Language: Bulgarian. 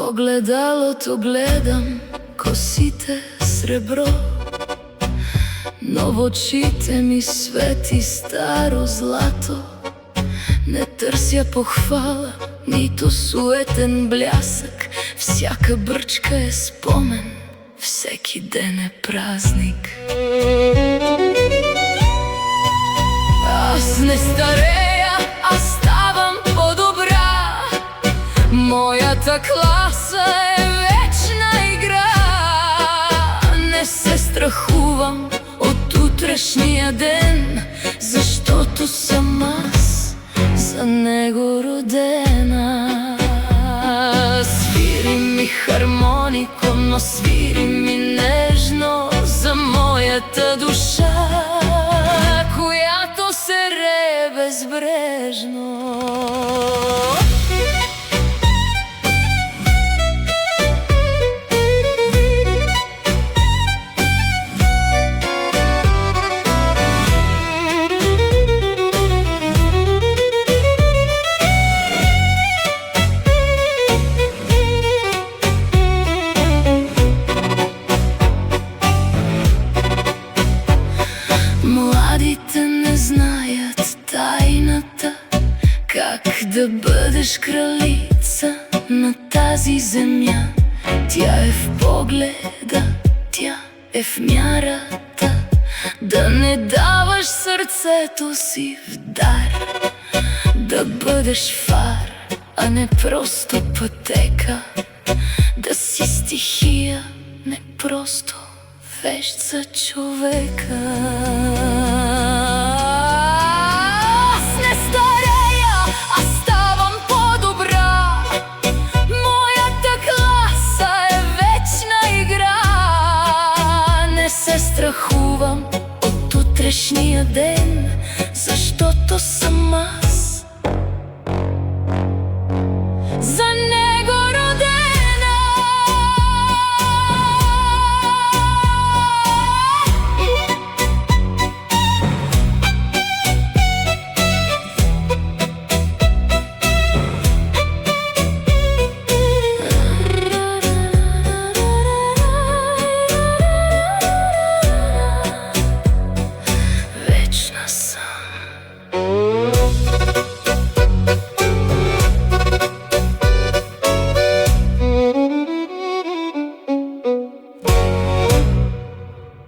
ogledalото гледам, косите сребро, но в очите ми свети старо злато. Не търся похвала, нито суетен блясък. Всяка бръчка е спомен, всеки ден е празник. Аз не старея, аз ставам по-добра. Моята класа е вечна игра. Не се страхувам от утрешния ден, защото съм аз за него родена. Свири ми хармонико, но свири ми нежно за моята душа, която се рее безбрежно. Младите не знаят тайната, как да бъдеш кралица на тази земя. Тя е в погледа, тя е в мярата, да не даваш сърцето си в дар, да бъдеш фар, а не просто пътека, да си стихия, не просто вещ за човека.